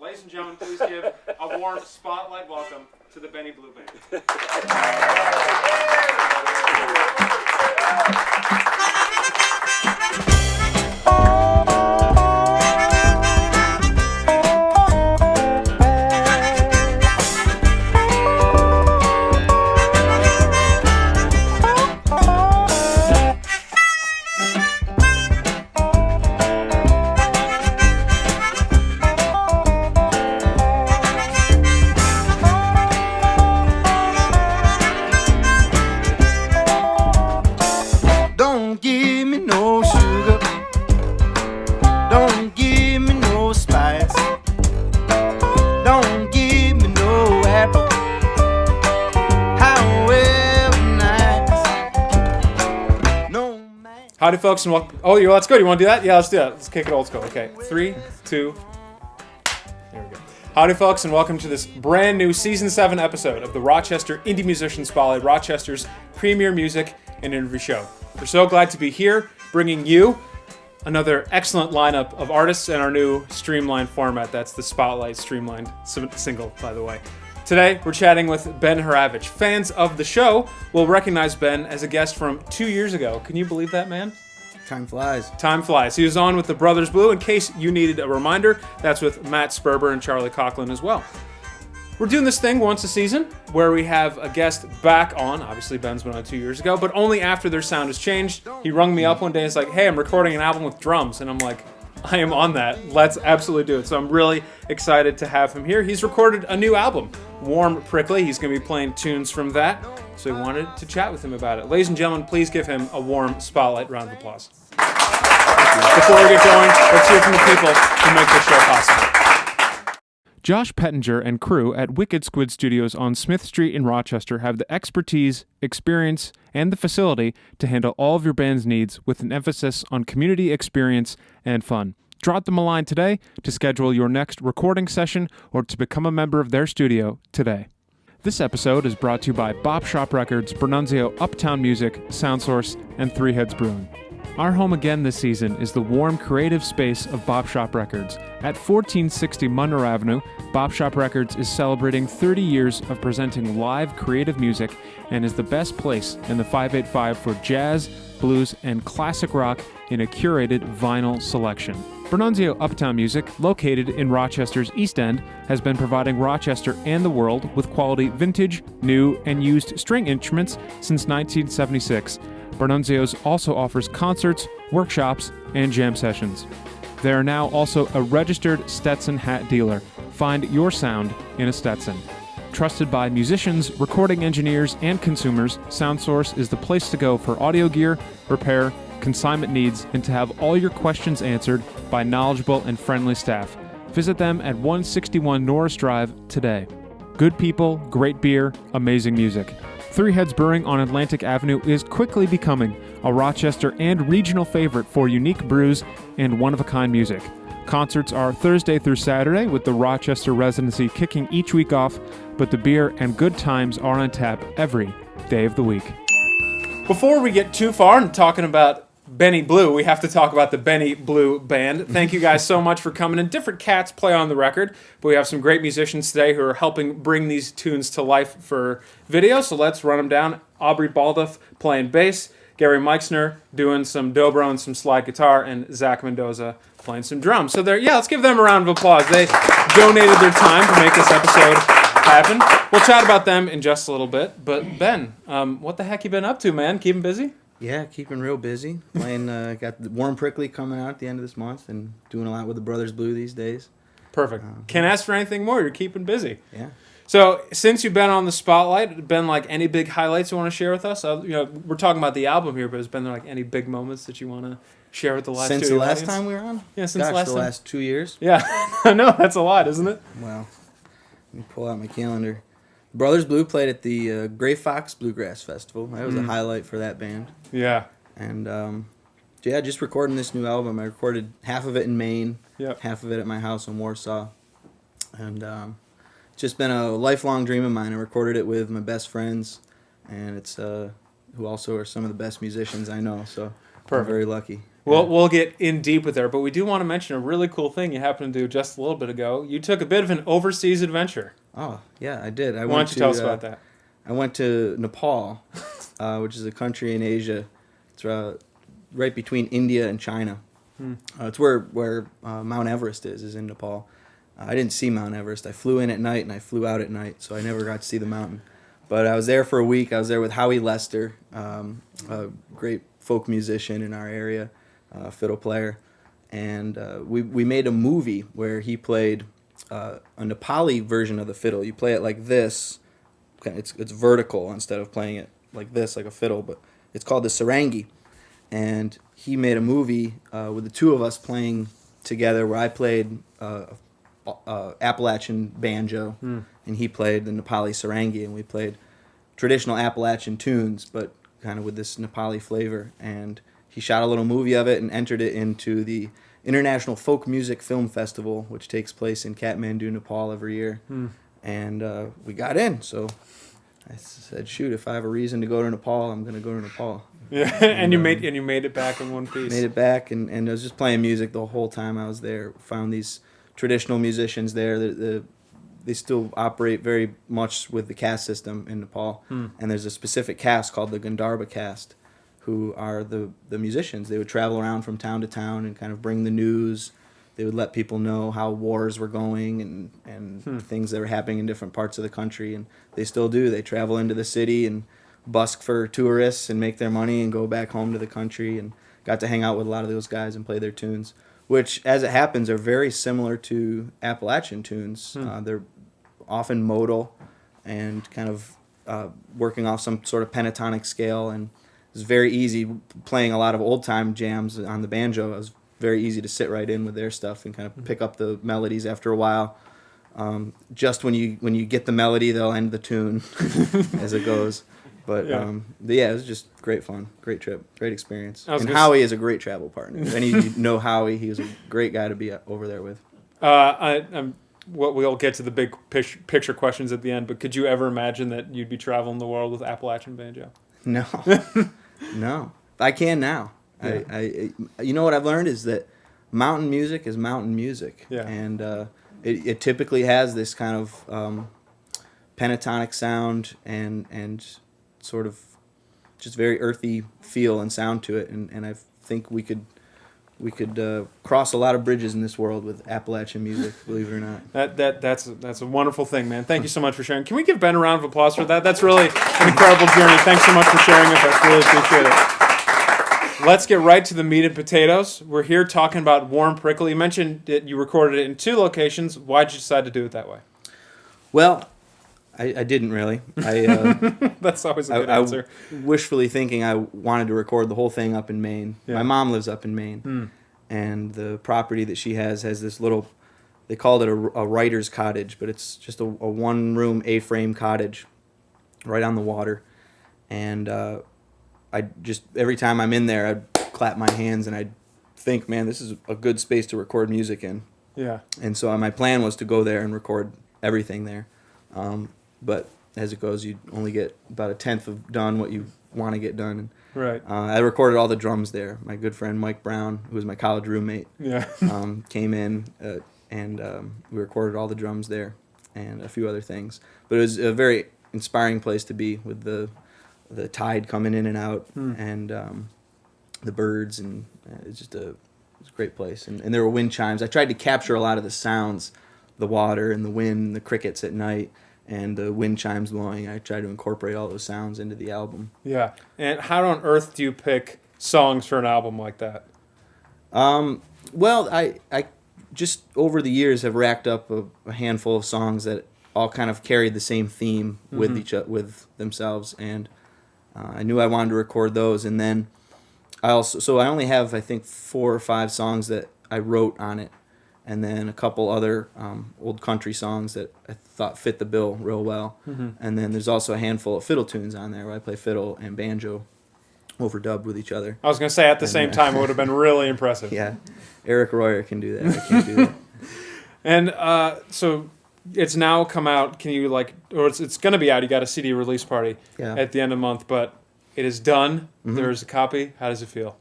Ladies and gentlemen, please give a warm spotlight welcome to the Benny Blue Band. Don't give me no sugar, don't give me no spice, don't give me no apple, however nice. No man. Howdy, folks, and welcome. Oh, let's go. You want to do that? Yeah, let's do that. Let's kick it old school. Okay, 3, 2. There we go. Howdy, folks, and welcome to this brand new Season 7 episode of the Rochester Indie Musician Spotlight, Rochester's premier music and interview show. We're so glad to be here, bringing you another excellent lineup of artists in our new streamlined format. That's the Spotlight streamlined single, by the way. Today, we're chatting with Ben Hravich. Fans of the show will recognize Ben as a guest from 2 years ago. Can you believe that, man? Time flies. Time flies. He was on with the Brothers Blue. In case you needed a reminder, that's with Matt Sperber and Charlie Coughlin as well. We're doing this thing once a season where we have a guest back on. Obviously, Ben's been on 2 years ago, but only after their sound has changed. He rung me up one day and was like, hey, I'm recording an album with drums. And I'm like, I am on that. Let's absolutely do it. So I'm really excited to have him here. He's recorded a new album, Warm Prickly. He's going to be playing tunes from that. So we wanted to chat with him about it. Ladies and gentlemen, please give him a warm spotlight round of applause. Before we get going, let's hear from the people who make this show possible. Josh Pettinger and crew at Wicked Squid Studios on Smith Street in Rochester have the expertise, experience, and the facility to handle all of your band's needs with an emphasis on community experience and fun. Drop them a line today to schedule your next recording session or to become a member of their studio today. This episode is brought to you by Bop Shop Records, Bernunzio Uptown Music, Soundsource, and Three Heads Brewing. Our home again this season is the warm, creative space of Bop Shop Records. At 1460 Monroe Avenue, Bop Shop Records is celebrating 30 years of presenting live creative music and is the best place in the 585 for jazz, blues, and classic rock in a curated vinyl selection. Bernunzio Uptown Music, located in Rochester's East End, has been providing Rochester and the world with quality vintage, new, and used string instruments since 1976. Bernunzio's also offers concerts, workshops, and jam sessions. They are now also a registered Stetson hat dealer. Find your sound in a Stetson. Trusted by musicians, recording engineers, and consumers, Soundsource is the place to go for audio gear, repair, consignment needs, and to have all your questions answered by knowledgeable and friendly staff. Visit them at 161 Norris Drive today. Good people, great beer, amazing music. Three Heads Brewing on Atlantic Avenue is quickly becoming a Rochester and regional favorite for unique brews and one-of-a-kind music. Concerts are Thursday through Saturday, with the Rochester residency kicking each week off, but the beer and good times are on tap every day of the week. Before we get too far in talking about Benny Blue, we have to talk about the Benny Blue Band. Thank you guys so much for coming in. Different cats play on the record, but we have some great musicians today who are helping bring these tunes to life for video, so let's run them down. Aubrey Baldoff playing bass, Gary Meixner doing some dobro and some slide guitar, and Zach Mendoza playing some drums. So let's give them a round of applause. They donated their time to make this episode happen. We'll chat about them in just a little bit, but Ben, what the heck you been up to, man? Keeping busy? Yeah, keeping real busy. Playing, got the Warm Prickly coming out at the end of this month and doing a lot with the Brothers Blue these days. Perfect. Can't ask for anything more. You're keeping busy. Yeah. So, since you've been on the spotlight, been like any big highlights you want to share with us? We're talking about the album here, but has been there like any big moments that you want to share with the live Since studio the last audience? time we were on? Yeah, since the last 2 years. Yeah, I know, that's a lot, isn't it? Well, let me pull out my calendar. Brothers Blue played at the Gray Fox Bluegrass Festival. That was a highlight for that band. Yeah. And just recording this new album. I recorded half of it in Maine, half of it at my house in Warsaw. And it's just been a lifelong dream of mine. I recorded it with my best friends, and it's who also are some of the best musicians I know. So I'm very lucky. We'll get in deep with there, but we do want to mention a really cool thing you happened to do just a little bit ago. You took a bit of an overseas adventure. Oh, yeah, I did. Why don't you tell us about that? I went to Nepal, which is a country in Asia. It's right between India and China. It's where Mount Everest is in Nepal. I didn't see Mount Everest. I flew in at night and I flew out at night, so I never got to see the mountain. But I was there for a week. I was there with Howie Lester, a great folk musician in our area, fiddle player. And we made a movie where he played a Nepali version of the fiddle. You play it like this. It's vertical instead of playing it like this, like a fiddle. But it's called the sarangi. And he made a movie with the two of us playing together where I played Appalachian banjo and he played the Nepali sarangi, and we played traditional Appalachian tunes but kind of with this Nepali flavor. And he shot a little movie of it and entered it into the International Folk Music Film Festival, which takes place in Kathmandu, Nepal every year. And we got in, so I said, shoot, if I have a reason to go to Nepal, I'm going to go to Nepal. Yeah, and you made it back in one piece. Made it back, and I was just playing music the whole time I was there. Found these traditional musicians there. They still operate very much with the caste system in Nepal. And there's a specific caste called the Gandharva caste, who are the musicians. They would travel around from town to town and kind of bring the news. They would let people know how wars were going and things that were happening in different parts of the country. And they still do. They travel into the city and busk for tourists and make their money and go back home to the country. And got to hang out with a lot of those guys and play their tunes, which, as it happens, are very similar to Appalachian tunes. They're often modal and kind of working off some sort of pentatonic scale. And it's very easy playing a lot of old-time jams on the banjo. It was very easy to sit right in with their stuff and kind of pick up the melodies after a while. Just when you get the melody, they'll end the tune as it goes. But yeah, it was just great fun, great trip, great experience. And Howie is a great travel partner. If any of you know Howie, he was a great guy to be over there with. We'll get to the big picture questions at the end, but could you ever imagine that you'd be traveling the world with Appalachian banjo? No, no. I can now. Yeah. I you know what I've learned is that mountain music is mountain music. Yeah. And it typically has this kind of pentatonic sound and sort of just very earthy feel and sound to it. And I think we could cross a lot of bridges in this world with Appalachian music, believe it or not. That's a wonderful thing, man. Thank you so much for sharing. Can we give Ben a round of applause for that? That's really an incredible journey. Thanks so much for sharing with us. Really appreciate it. Let's get right to the meat and potatoes. We're here talking about Warm Prickle. You mentioned that you recorded it in 2 locations. Why'd you decide to do it that way? Well, I didn't really. That's always a good answer. Wishfully thinking I wanted to record the whole thing up in Maine. Yeah. My mom lives up in Maine, and the property that she has this little, they called it a writer's cottage, but it's just a one-room A-frame cottage right on the water. And I just, every time I'm in there, I'd clap my hands and I'd think, man, this is a good space to record music in. Yeah. And so my plan was to go there and record everything there. But as it goes, you only get about a tenth of done what you want to get done. Right. I recorded all the drums there. My good friend Mike Brown, who was my college roommate, came in and we recorded all the drums there and a few other things. But it was a very inspiring place to be with the tide coming in and out and the birds, and it's just it was a great place. And there were wind chimes. I tried to capture a lot of the sounds, the water and the wind and the crickets at night and the wind chimes blowing. I tried to incorporate all those sounds into the album. Yeah. And how on earth do you pick songs for an album like that? Well, I just over the years have racked up a handful of songs that all kind of carried the same theme with with themselves, and I knew I wanted to record those. And then I only have, I think, 4 or 5 songs that I wrote on it, and then a couple other old country songs that I thought fit the bill real well. And then there's also a handful of fiddle tunes on there where I play fiddle and banjo overdubbed with each other. I was going to say at the same time it would have been really impressive. Yeah, Eric Royer can do that. I can't do that. And so it's now come out. Can you it's going to be out. You got a CD release party at the end of the month, but it is done. There's a copy. How does it feel?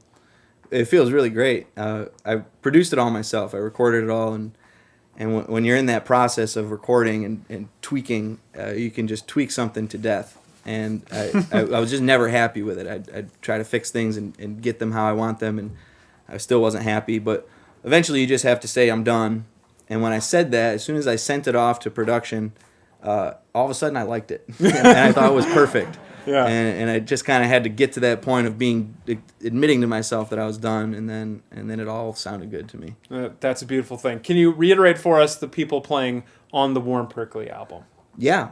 it feels really great. I produced it all myself. I recorded it all, and when you're in that process of recording and tweaking, you can just tweak something to death. And I was just never happy with it. I'd try to fix things and get them how I want them, and I still wasn't happy. But eventually you just have to say, I'm done. And when I said that, as soon as I sent it off to production, all of a sudden I liked it. And I thought it was perfect. Yeah. And I just kind of had to get to that point of admitting to myself that I was done, and then it all sounded good to me. That's a beautiful thing. Can you reiterate for us the people playing on the Warren Prickly album? Yeah.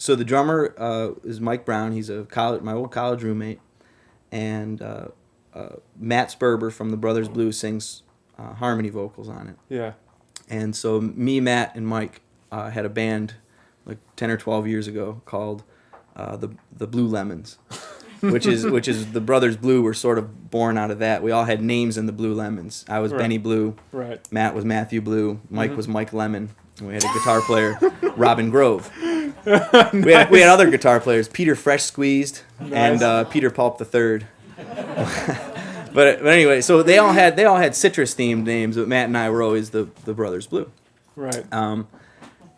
So the drummer is Mike Brown. He's my old college roommate, and Matt Sperber from the Brothers Blue sings harmony vocals on it. Yeah. And so me, Matt, and Mike had a band like 10 or 12 years ago called the Blue Lemons, which is the Brothers Blue were sort of born out of that. We all had names in the Blue Lemons. I was Benny Blue. Right. Matt was Matthew Blue. Mike was Mike Lemon. And we had a guitar player, Robin Grove. Nice. We had other guitar players, Peter Fresh Squeezed Nice. and Peter Pulp III. But anyway, so they all had citrus themed names, but Matt and I were always the Brothers Blue. Right.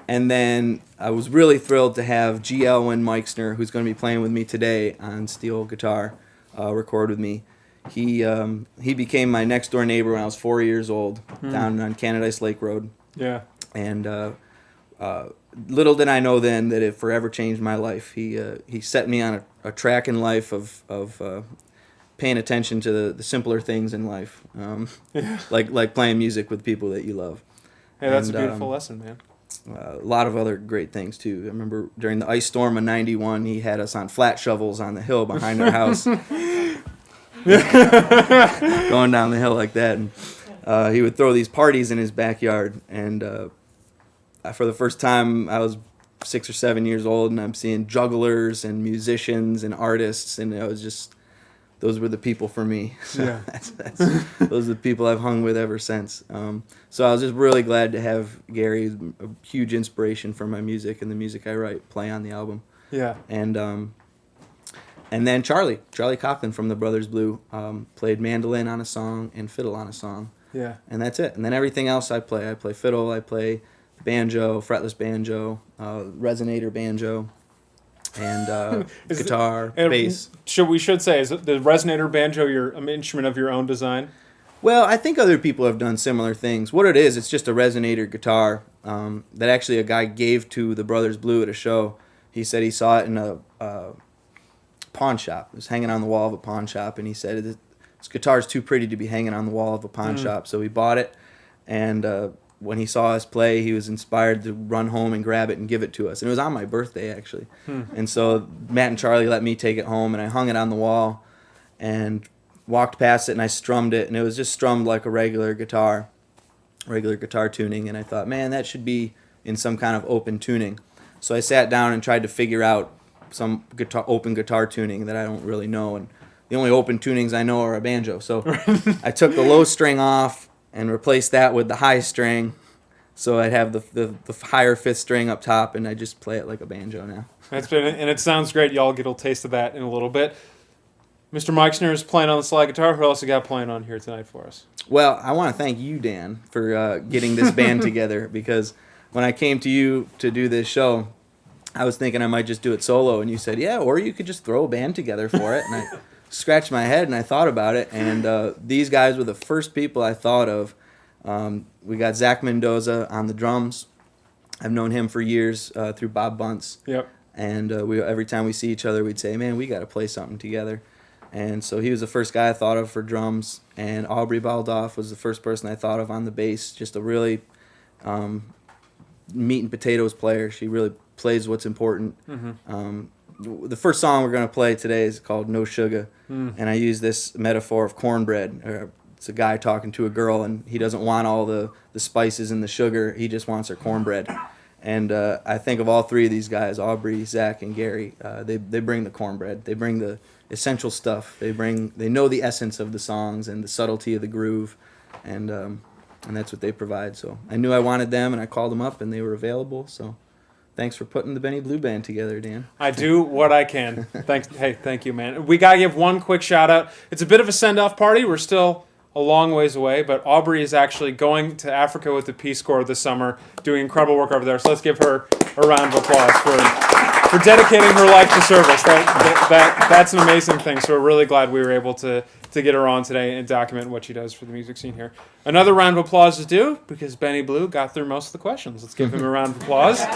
And then I was really thrilled to have G. Elwin Meixner, who's going to be playing with me today on steel guitar, record with me. He became my next door neighbor when I was 4 years old, down on Canadice Lake Road. Yeah. And little did I know then that it forever changed my life. He set me on a track in life of paying attention to the simpler things in life, like playing music with people that you love. Hey, that's a beautiful lesson, man. A lot of other great things too. I remember during the ice storm of '91, he had us on flat shovels on the hill behind our house, going down the hill like that. And he would throw these parties in his backyard. And for the first time, I was 6 or 7 years old, and I'm seeing jugglers and musicians and artists, and I was just, those were the people for me. So Yeah. those are the people I've hung with ever since. So I was just really glad to have Gary, a huge inspiration for my music and the music I write, play on the album. Yeah. And then Charlie Coughlin from the Brothers Blue played mandolin on a song and fiddle on a song. Yeah. And that's it. And then everything else I play fiddle, I play banjo, fretless banjo, resonator banjo, and guitar, bass. We should say, is the resonator banjo an instrument of your own design? Well, I think other people have done similar things. What it is, it's just a resonator guitar that actually a guy gave to the Brothers Blue at a show. He said he saw it in a pawn shop. It was hanging on the wall of a pawn shop, and he said, this guitar's too pretty to be hanging on the wall of a pawn shop. So he bought it, and when he saw us play, he was inspired to run home and grab it and give it to us. And it was on my birthday, actually. And so Matt and Charlie let me take it home, and I hung it on the wall and walked past it, and I strummed it, and it was just strummed like a regular guitar tuning. And I thought, man, that should be in some kind of open tuning. So I sat down and tried to figure out some open guitar tuning that I don't really know. And the only open tunings I know are a banjo. So I took the low string off and replaced that with the high string, so I'd have the higher fifth string up top, and I just play it like a banjo now. And it sounds great. Y'all get a taste of that in a little bit. Mr. Meixner is playing on the slide guitar. Who else you got playing on here tonight for us? Well, I want to thank you, Dan, for getting this band together, because when I came to you to do this show, I was thinking I might just do it solo, and you said, yeah, or you could just throw a band together for it. And I scratched my head, and I thought about it, and these guys were the first people I thought of. We got Zach Mendoza on the drums. I've known him for years through Bob Bunce. Yep. And every time we see each other, we'd say, man, we got to play something together. And so he was the first guy I thought of for drums, and Aubrey Baldoff was the first person I thought of on the bass. Just a really meat and potatoes player. She really plays what's important. The first song we're going to play today is called No Sugar, and I use this metaphor of cornbread. It's a guy talking to a girl, and he doesn't want all the spices and the sugar. He just wants her cornbread. And I think of all three of these guys, Aubrey, Zach, and Gary, they bring the cornbread. They bring the essential stuff. They know the essence of the songs and the subtlety of the groove, and that's what they provide. So I knew I wanted them, and I called them up, and they were available. So thanks for putting the Benny Blue Band together, Dan. I do what I can. Thanks. Hey, thank you, man. We got to give one quick shout out. It's a bit of a send-off party. We're still a long ways away, but Aubrey is actually going to Africa with the Peace Corps this summer, doing incredible work over there. So let's give her a round of applause for dedicating her life to service. That's an amazing thing. So we're really glad we were able to get her on today and document what she does for the music scene here. Another round of applause is due because Benny Blue got through most of the questions. Let's give him a round of applause.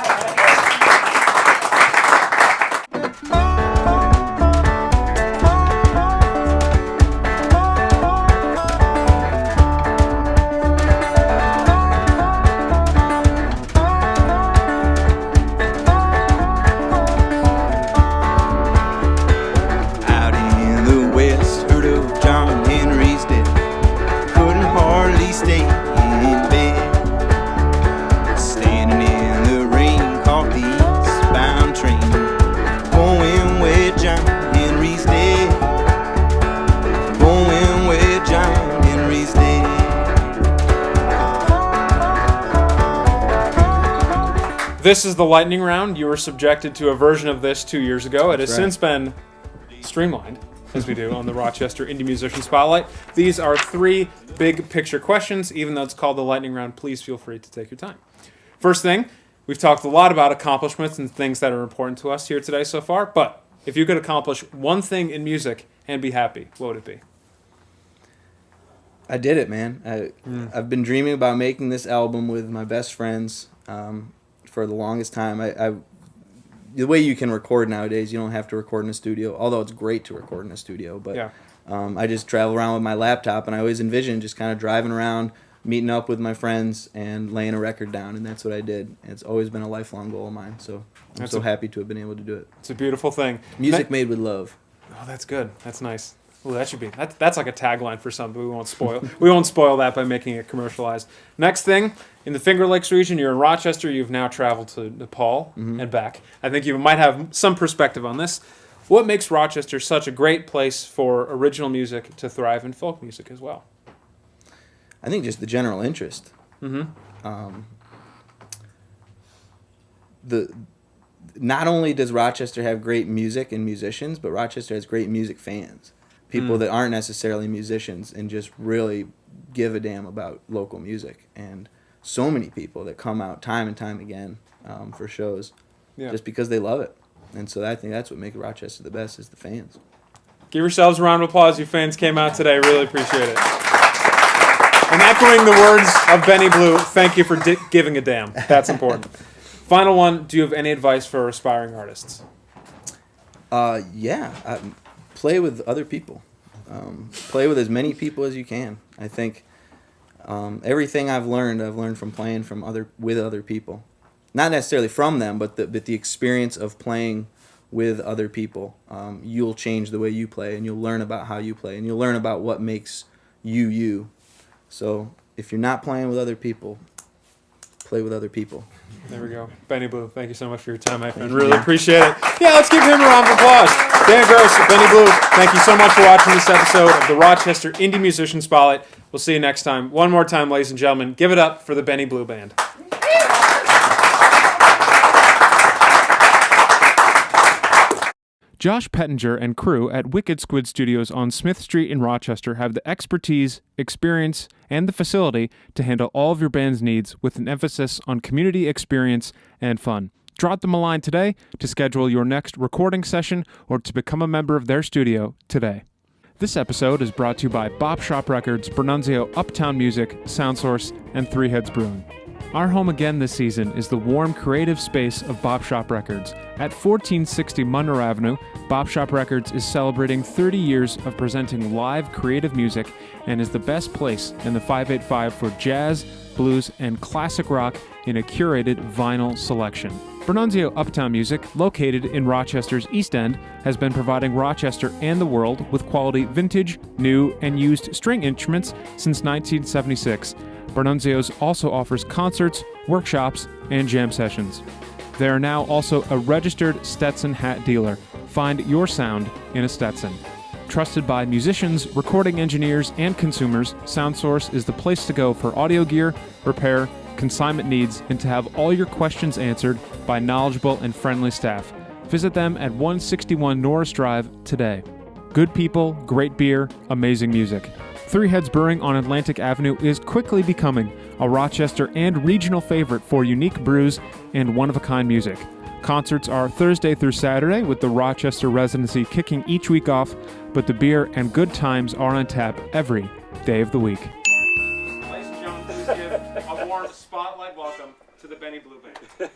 This is the lightning round. You were subjected to a version of this 2 years ago. It has since been streamlined, as we do on the Rochester Indie Musician Spotlight. These are 3 big picture questions. Even though it's called the lightning round, please feel free to take your time. First thing, we've talked a lot about accomplishments and things that are important to us here today so far, but if you could accomplish one thing in music and be happy, what would it be? I did it, man. I've been dreaming about making this album with my best friends for the longest time. The way you can record nowadays, you don't have to record in a studio, although it's great to record in a studio. But I just travel around with my laptop, and I always envisioned just kind of driving around, meeting up with my friends, and laying a record down, and that's what I did. It's always been a lifelong goal of mine, so I'm so happy to have been able to do it. It's a beautiful thing. Music made with love. Oh, that's good. That's nice. Well, that should be that's like a tagline for something. We won't spoil that by making it commercialized. Next thing, in the Finger Lakes region, you're in Rochester. You've now traveled to Nepal and back. I think you might have some perspective on this. What makes Rochester such a great place for original music to thrive and folk music as well? I think just the general interest. Not only does Rochester have great music and musicians, but Rochester has great music fans. People that aren't necessarily musicians and just really give a damn about local music. And so many people that come out time and time again for shows just because they love it. And so I think that's what makes Rochester the best is the fans. Give yourselves a round of applause. You fans came out today. Really appreciate it. And echoing the words of Benny Blue, thank you for giving a damn. That's important. Final one, do you have any advice for aspiring artists? Play with other people. Play with as many people as you can. I think everything I've learned from playing with other people. Not necessarily from them, but the experience of playing with other people. You'll change the way you play, and you'll learn about how you play, and you'll learn about what makes you you. So if you're not playing with other people, play with other people. There we go. Benny Blue, thank you so much for your time, my friend. Really appreciate it. Yeah, let's give him a round of applause. Dan Gross, Benny Blue, thank you so much for watching this episode of the Rochester Indie Musician Spotlight. We'll see you next time. One more time, ladies and gentlemen, give it up for the Benny Blue Band. Josh Pettinger and crew at Wicked Squid Studios on Smith Street in Rochester have the expertise, experience, and the facility to handle all of your band's needs with an emphasis on community experience and fun. Drop them a line today to schedule your next recording session or to become a member of their studio today. This episode is brought to you by Bop Shop Records, Bernunzio Uptown Music, Soundsource, and Three Heads Brewing. Our home again this season is the warm, creative space of Bop Shop Records. At 1460 Monroe Avenue, Bop Shop Records is celebrating 30 years of presenting live creative music and is the best place in the 585 for jazz, blues, and classic rock in a curated vinyl selection. Bernunzio Uptown Music, located in Rochester's East End, has been providing Rochester and the world with quality vintage, new, and used string instruments since 1976. Bernunzio's also offers concerts, workshops, and jam sessions. They are now also a registered Stetson hat dealer. Find your sound in a Stetson. Trusted by musicians, recording engineers, and consumers, Soundsource is the place to go for audio gear, repair, consignment needs and to have all your questions answered by knowledgeable and friendly staff. Visit them at 161 Norris Drive today. Good people, great beer, amazing music. Three Heads Brewing on Atlantic Avenue is quickly becoming a Rochester and regional favorite for unique brews and one-of-a-kind music. Concerts are Thursday through Saturday, with the Rochester residency kicking each week off, but the beer and good times are on tap every day of the week. Ladies and gentlemen, please give a warm spotlight welcome to the Benny Blue Band.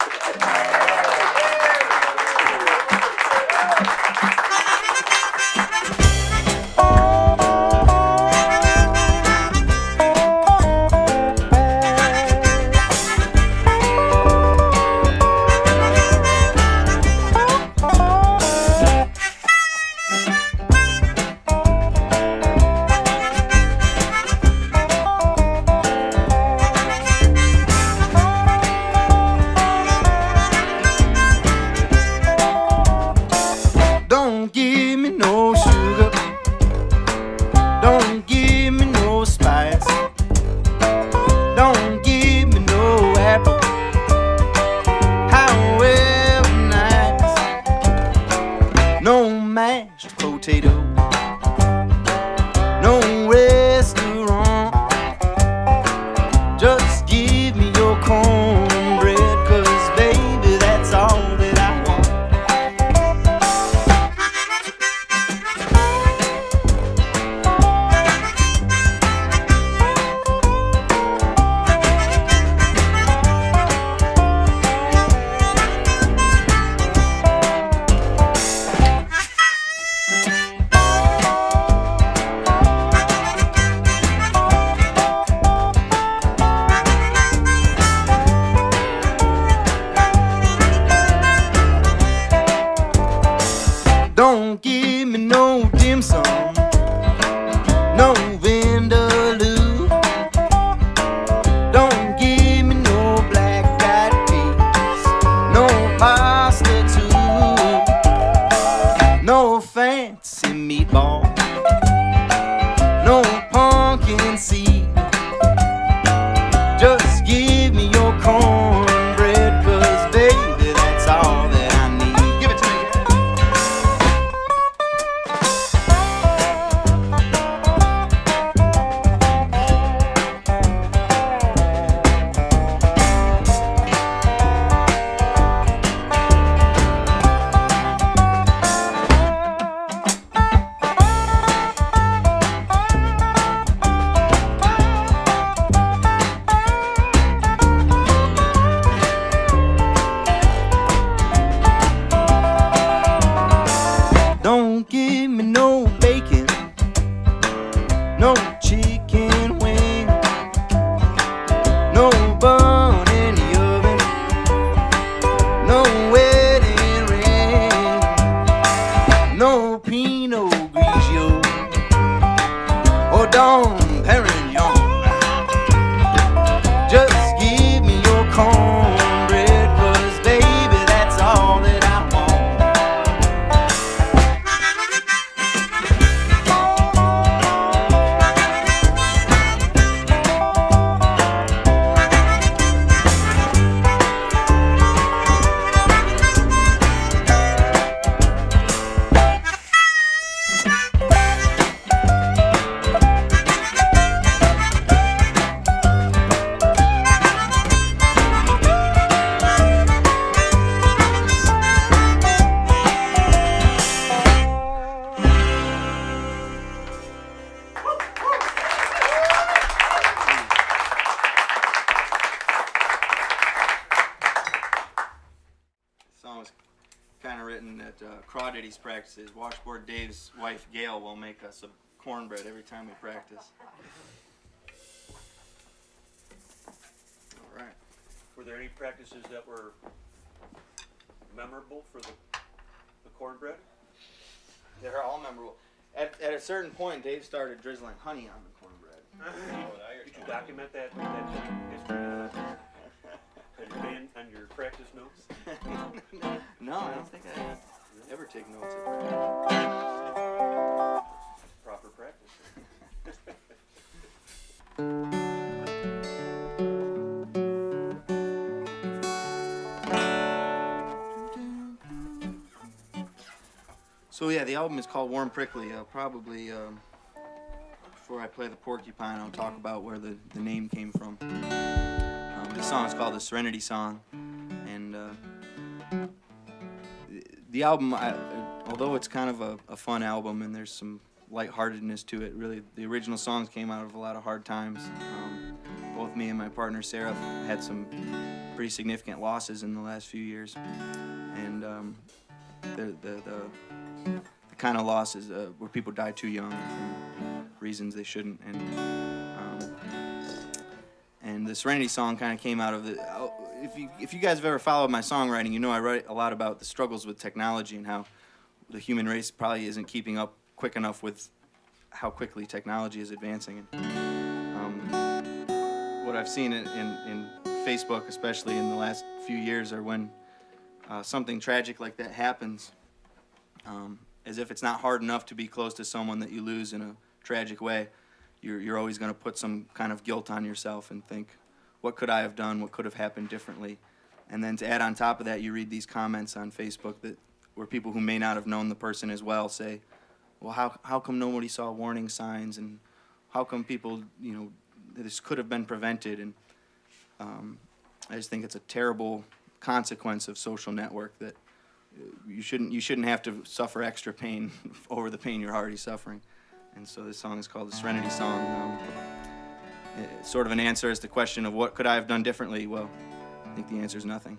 Don't give me no dim sum, no vindaloo. Don't give me no black-eyed peas, no pasta too, no fancy meatball, no pumpkin seed. Just give me your cornbread, 'cause baby, that's all that I need. Give it to me. Don't give me no bacon, no chicken wing, no bun in the oven, no wedding ring, no Pinot Grigio or Dom Perignon. Just give me your cornbread, 'cause baby, that's all that I want. Song was kind of written at Crawdaddy's practices. Washboard Dave's wife Gail will make us a cornbread every time we practice. All right. Were there any practices that were memorable for the cornbread? They're all memorable. At a certain point, Dave started drizzling honey on the cornbread. Did you document that history on your practice notes? No, I don't think I ever take notes at practice. Proper practice. So yeah, the album is called Warm Prickly. I'll probably, before I play the porcupine, I'll talk about where the name came from. This song is called the Serenity Song, and the album, although it's kind of a fun album and there's some lightheartedness to it, really the original songs came out of a lot of hard times. Both me and my partner Sarah had some pretty significant losses in the last few years, and the kind of losses where people die too young for reasons they shouldn't, and the Serenity Song kind of came out of the. If you guys have ever followed my songwriting, you know I write a lot about the struggles with technology and how the human race probably isn't keeping up quick enough with how quickly technology is advancing. What I've seen in Facebook, especially in the last few years, are when something tragic like that happens, as if it's not hard enough to be close to someone that you lose in a tragic way, you're always going to put some kind of guilt on yourself and think, what could I have done? What could have happened differently? And then to add on top of that, you read these comments on Facebook where people who may not have known the person as well say, well, how come nobody saw warning signs, and how come people, this could have been prevented? And I just think it's a terrible consequence of social network that you shouldn't have to suffer extra pain over the pain you're already suffering. And so this song is called the Serenity Song. It's sort of an answer as to the question of what could I have done differently. Well, I think the answer is nothing.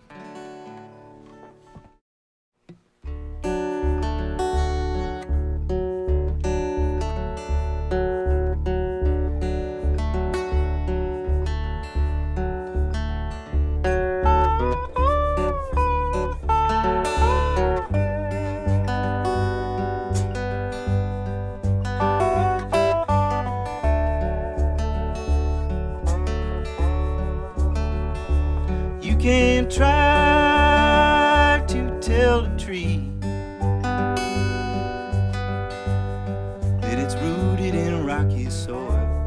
You can try to tell a tree that it's rooted in rocky soil,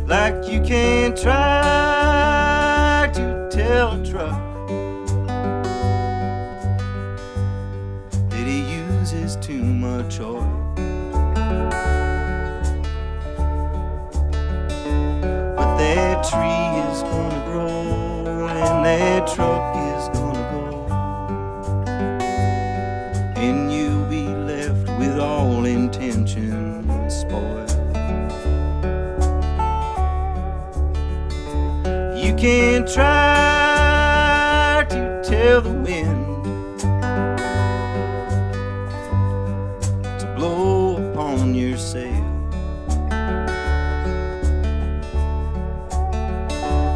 like you can try to tell a truck that it uses too much oil. That tree is gonna grow, and that truck is gonna go, and you'll be left with all intentions spoiled. You can try to tell the wind to blow upon your sail,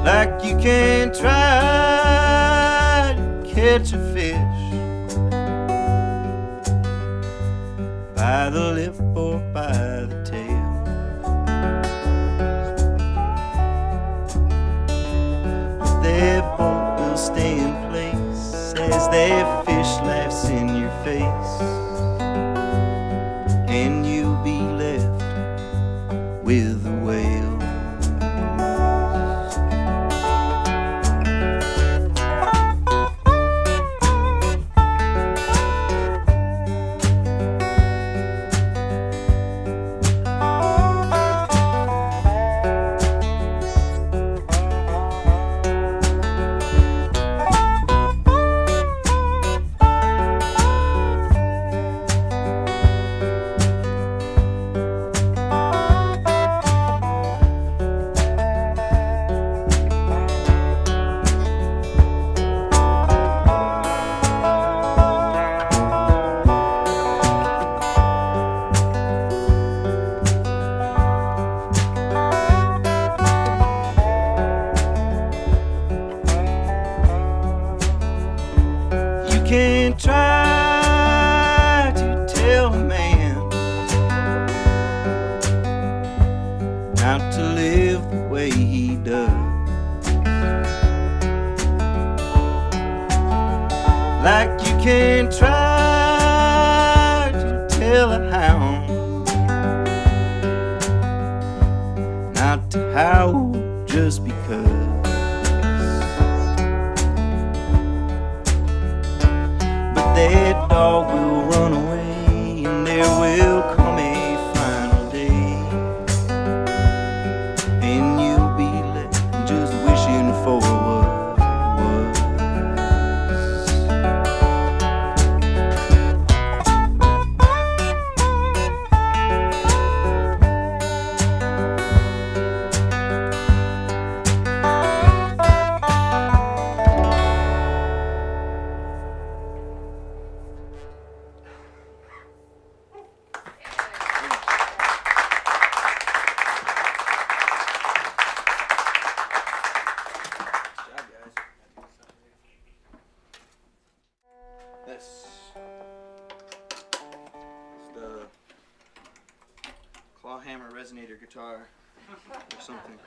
like you can try to catch a fish by the lip or by the tail. But their boat will stay in place as their fish laughs in your face, and you'll be left with the whale. Can try to tell a man not to live the way he does, like you can try to tell a hound not to howl just because. that dog will run away, and there will come a final day, and you'll be left just wishing for what was. This is the clawhammer resonator guitar or something.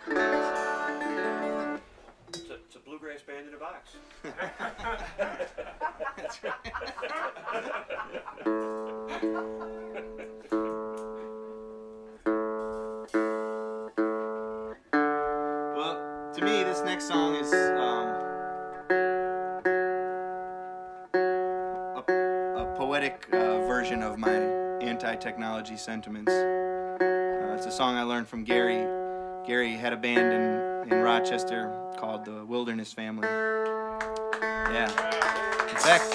It's a bluegrass band in a box. That's right. Well, to me, this next song is a poetic version of my anti-technology sentiments. It's a song I learned from Gary. Gary had a band in Rochester called the Wilderness Family. Yeah. In fact,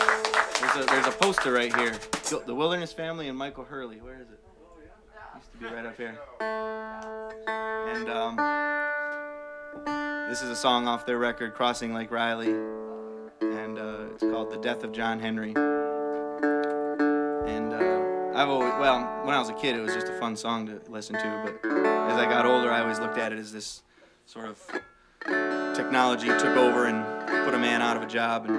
there's a poster right here. The Wilderness Family and Michael Hurley. Where is it? Used to be right up here. And this is a song off their record, Crossing Lake Riley. And it's called The Death of John Henry. And I've always, well, when I was a kid, it was just a fun song to listen to. But as I got older, I always looked at it as this sort of technology took over and put a man out of a job, and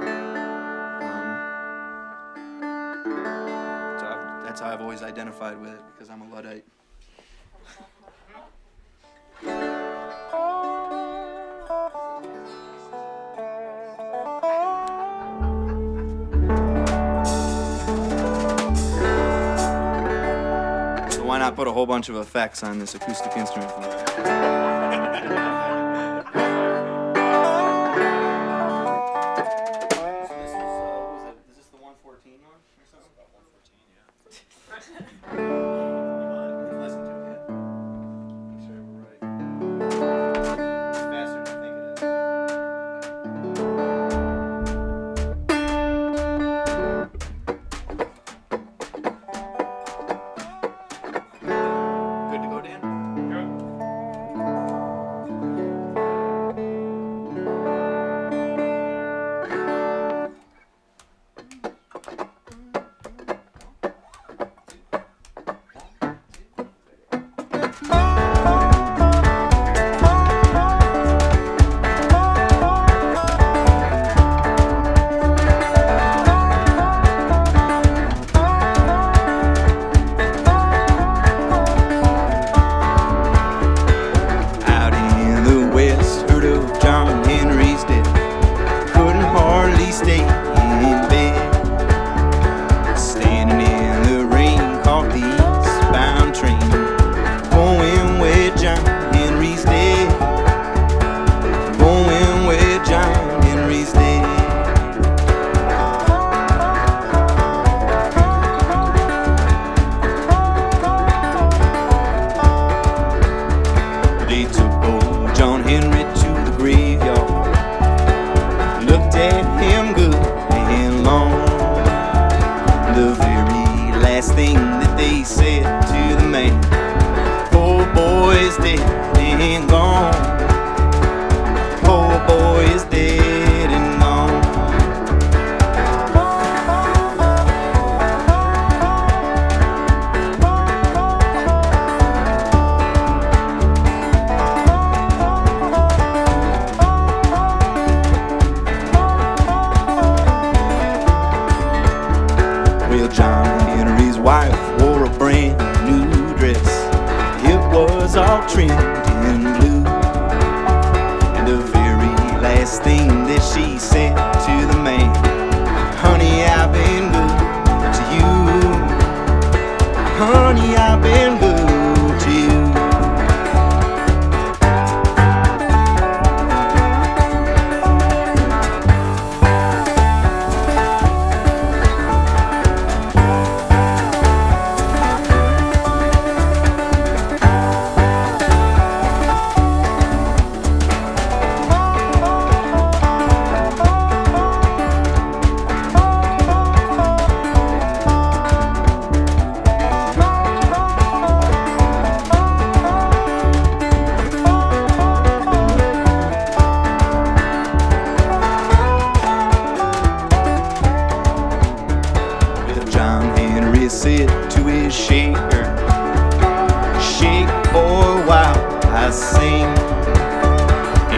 so that's how I've always identified with it, because I'm a Luddite. So why not put a whole bunch of effects on this acoustic instrument? Good to go, Dan?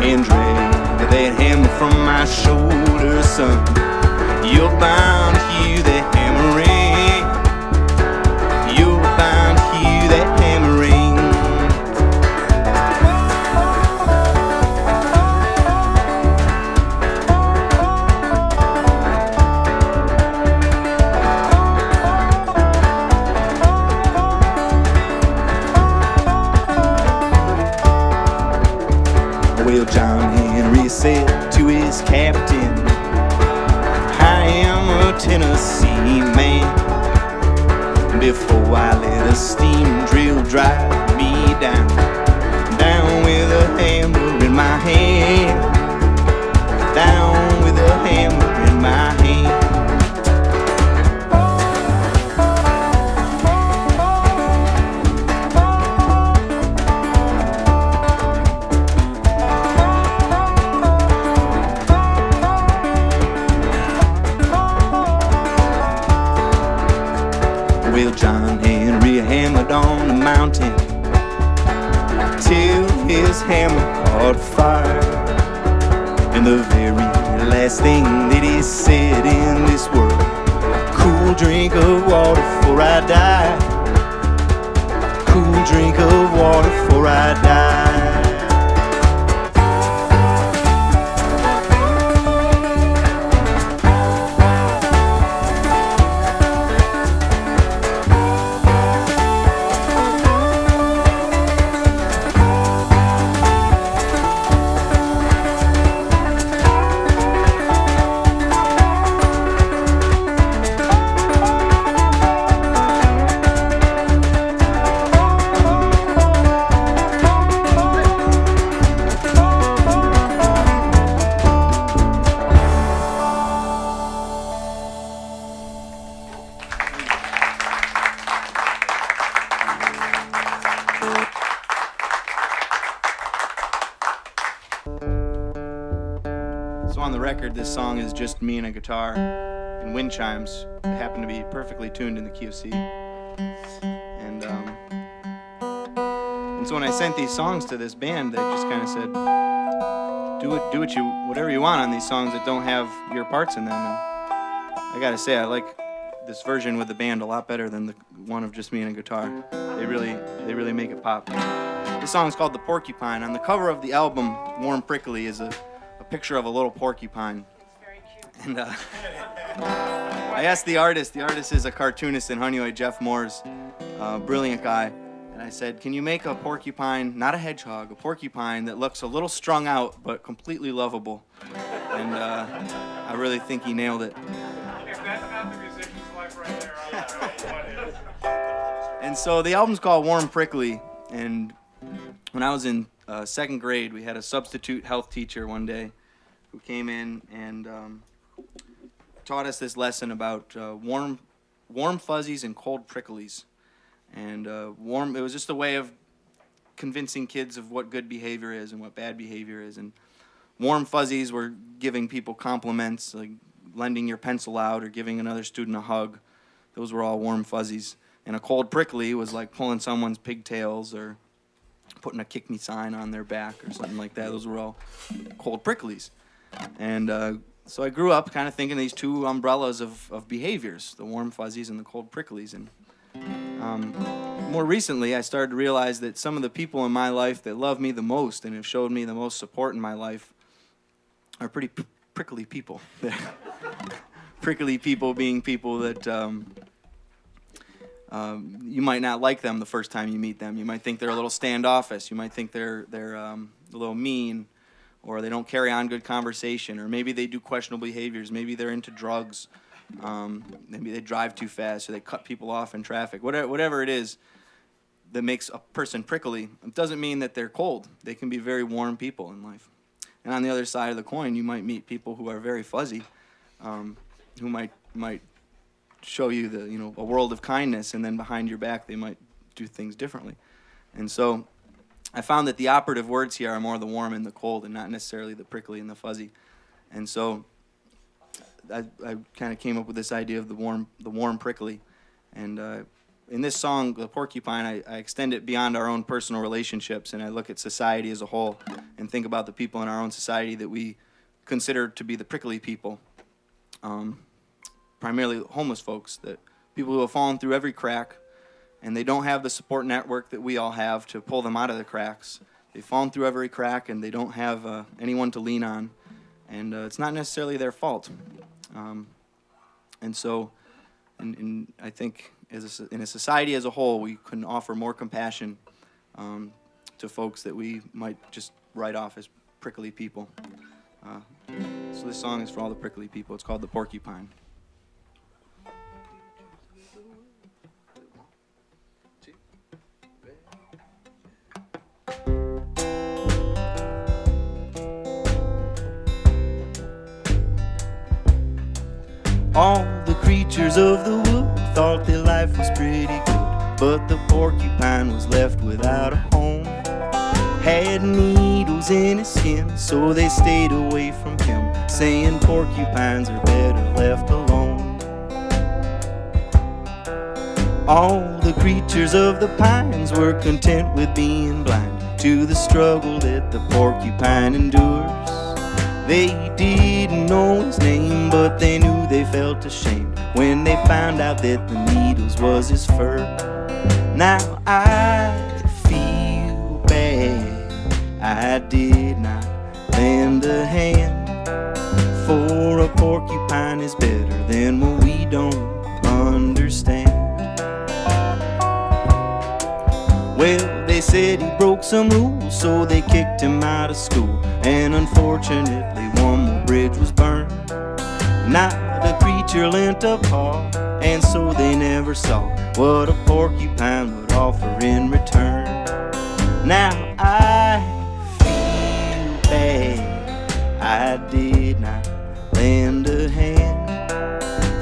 and drag that hammer from my shoulder, son. You're bound to hear that hammering. You're bound to hear that hammering. Well, John Henry said to his captain, I am a Tennessee man. Before I let a steam drill drive me down, down with a hammer in my hand, down with a hammer in my hand. Well, John Henry hammered on the mountain till his hammer caught fire. And the very last thing that he said in this world, cool drink of water before I die. Cool drink of water before I die. So on the record, this song is just me and a guitar and wind chimes that happen to be perfectly tuned in the key of C. And so when I sent these songs to this band, they just kind of said, whatever you want on these songs that don't have your parts in them. And I gotta say, I like this version with the band a lot better than the one of just me and a guitar. They really make it pop. This song's called The Porcupine. On the cover of the album, Warm Prickly, is a picture of a little porcupine. And I asked the artist is a cartoonist in Honeyway, Jeff Moores, brilliant guy. And I said, can you make a porcupine, not a hedgehog, a porcupine that looks a little strung out but completely lovable? And I really think he nailed it. If that's not the musician's life right there, I don't know what is. And so the album's called Warm Prickly. And when I was in second grade, we had a substitute health teacher one day who came in and taught us this lesson about warm fuzzies and cold pricklies. And it was just a way of convincing kids of what good behavior is and what bad behavior is. And warm fuzzies were giving people compliments, like lending your pencil out or giving another student a hug. Those were all warm fuzzies. And a cold prickly was like pulling someone's pigtails or putting a kick me sign on their back or something like that. Those were all cold pricklies. And so I grew up kind of thinking these two umbrellas of behaviors, the warm fuzzies and the cold pricklies. And more recently, I started to realize that some of the people in my life that love me the most and have showed me the most support in my life are pretty prickly people. Prickly people being people that you might not like them the first time you meet them. You might think they're a little standoffish. You might think they're a little mean, or they don't carry on good conversation, or maybe they do questionable behaviors. Maybe they're into drugs. Maybe they drive too fast, or they cut people off in traffic. Whatever it is that makes a person prickly, it doesn't mean that they're cold. They can be very warm people in life. And on the other side of the coin, you might meet people who are very fuzzy, who might show you a world of kindness, and then behind your back they might do things differently. And so I found that the operative words here are more the warm and the cold, and not necessarily the prickly and the fuzzy. And so I kind of came up with this idea of the warm prickly, and in this song, The Porcupine, I extend it beyond our own personal relationships, and I look at society as a whole and think about the people in our own society that we consider to be the prickly people, primarily homeless folks, that people who have fallen through every crack, and they don't have the support network that we all have to pull them out of the cracks. They've fallen through every crack, and they don't have anyone to lean on, and it's not necessarily their fault. And so, I think in a society as a whole, we can offer more compassion to folks that we might just write off as prickly people. So this song is for all the prickly people. It's called The Porcupine. All the creatures of the wood thought their life was pretty good, but the porcupine was left without a home. Had needles in his skin, so they stayed away from him, saying porcupines are better left alone. All the creatures of the pines were content with being blind to the struggle that the porcupine endures. They didn't know his name, but they knew they felt ashamed when they found out that the needles was his fur. Now I feel bad, I did not lend a hand, for a porcupine is better than what we don't understand. Well, they said he broke some rules, so they kicked him out of school, and unfortunately one more bridge was burned. Not a creature lent a paw, and so they never saw what a porcupine would offer in return. Now I feel bad, I did not lend a hand,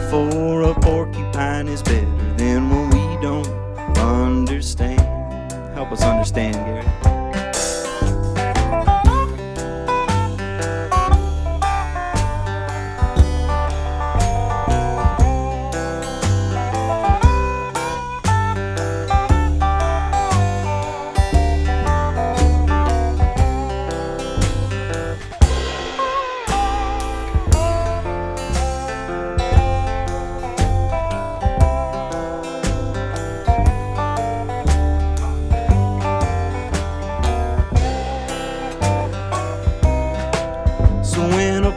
for a porcupine is better than what we don't understand. Help us understand, Gary.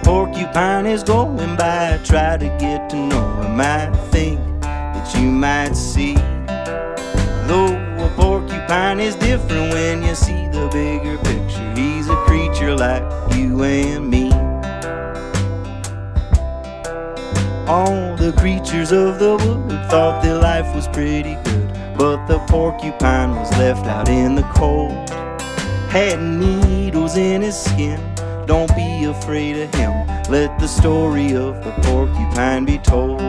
Porcupine is going by, try to get to know him. I think that you might see, though a porcupine is different when you see the bigger picture. He's a creature like you and me. All the creatures of the wood thought their life was pretty good, but the porcupine was left out in the cold. Had needles in his skin, don't be afraid of him. Let the story of the porcupine be told.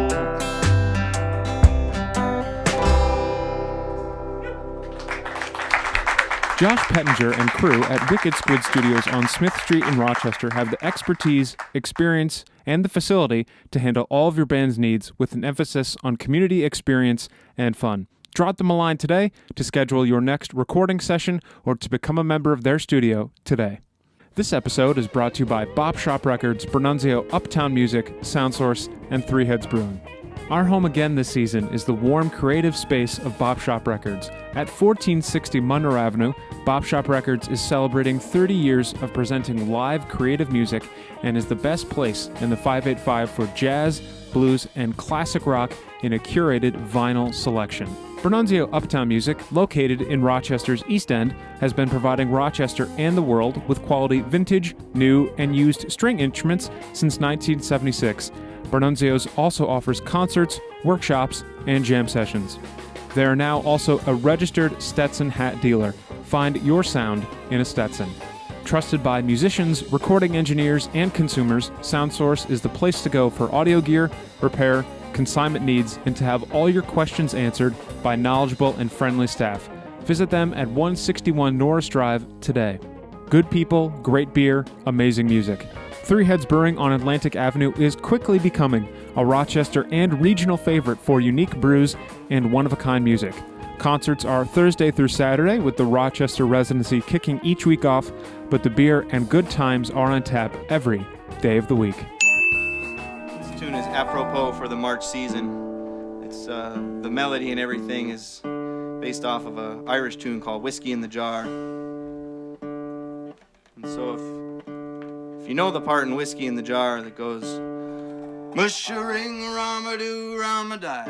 Josh Pettinger and crew at Wicked Squid Studios on Smith Street in Rochester have the expertise, experience, and the facility to handle all of your band's needs with an emphasis on community experience and fun. Drop them a line today to schedule your next recording session or to become a member of their studio today. This episode is brought to you by Bop Shop Records, Bernunzio, Uptown Music, Soundsource, and Three Heads Brewing. Our home again this season is the warm, creative space of Bop Shop Records. At 1460 Monroe Avenue, Bop Shop Records is celebrating 30 years of presenting live creative music and is the best place in the 585 for jazz, blues, and classic rock in a curated vinyl selection. Bernunzio Uptown Music, located in Rochester's East End, has been providing Rochester and the world with quality vintage, new, and used string instruments since 1976. Bernunzio's also offers concerts, workshops, and jam sessions. They are now also a registered Stetson hat dealer. Find your sound in a Stetson. Trusted by musicians, recording engineers, and consumers, Soundsource is the place to go for audio gear, repair, consignment needs, and to have all your questions answered by knowledgeable and friendly staff. Visit them at 161 Norris Drive today. Good people, great beer, amazing music. Three Heads Brewing on Atlantic Avenue is quickly becoming a Rochester and regional favorite for unique brews and one-of-a-kind music. Concerts are Thursday through Saturday, with the Rochester residency kicking each week off, but the beer and good times are on tap every day of the week. This tune is apropos for the March season. It's the melody and everything is based off of an Irish tune called Whiskey in the Jar. And so if you know the part in Whiskey in the Jar that goes Mushering Ramadoo Ramadai,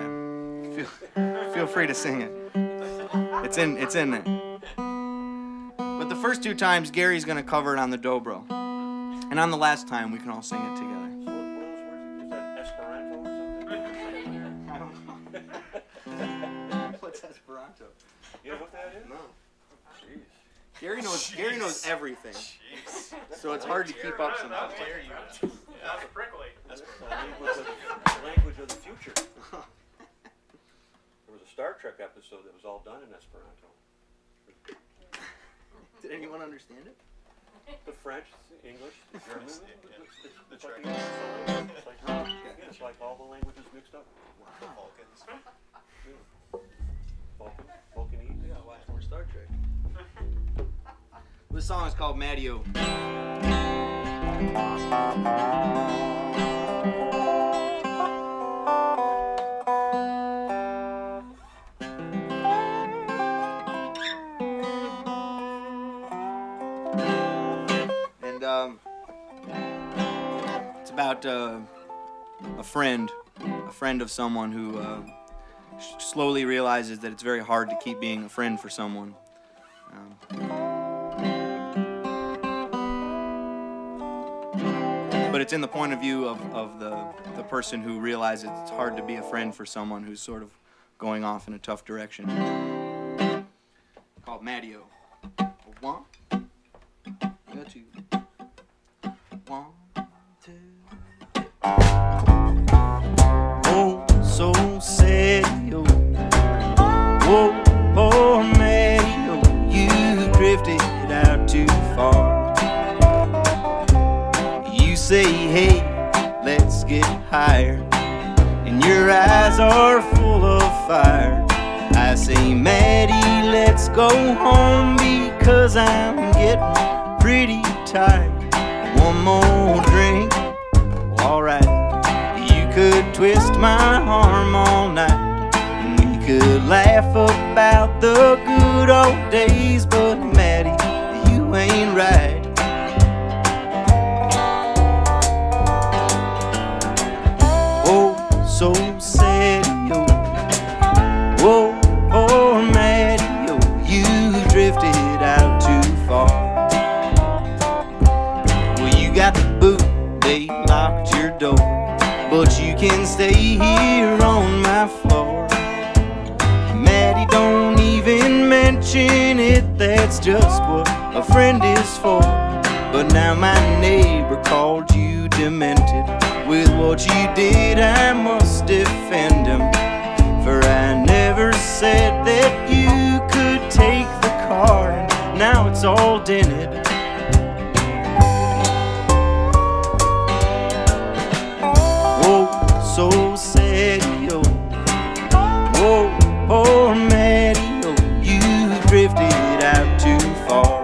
feel free to sing it. It's in there. But the first two times, Gary's going to cover it on the dobro. And on the last time, we can all sing it together. Is that Esperanto or something? I don't know. What's Esperanto? You know what that is? No. Jeez. Gary knows everything. So it's hard to keep up sometimes. That's a prickly. That's the language of the future. There was a Star Trek episode that was all done in Esperanto. Did anyone understand it? The French, the English, the German, it's like it's like all the languages mixed up. Wow. Vulcanese. Yeah, watch more Star Trek. This song is called Mattio. And it's about a friend of someone who slowly realizes that it's very hard to keep being a friend for someone. But it's in the point of view of the person who realizes it's hard to be a friend for someone who's sort of going off in a tough direction. Called Mattio. 1, 2. 1, 2. Oh, so sad, oh, whoa, poor Mario, you drifted out too far. You say, hey, let's get higher, and your eyes are full of fire. I say, Maddie, let's go home because I'm getting pretty tired. One more drink, alright. You could twist my arm all night, and we could laugh about the good old days, but Maddie, you ain't right. Oh, so sad, yo. Whoa, poor Maddie, yo, you drifted out too far. Well, you got the boot, they locked your door, but you can stay here on my floor. Maddie, don't even mention it, that's just what a friend is for. But now my neighbor called you demented. With what you did, I must defend him, for I never said that you could take the car, and now it's all dented. Whoa, so sad, yo. Whoa, poor Maddie, yo, you drifted out too far.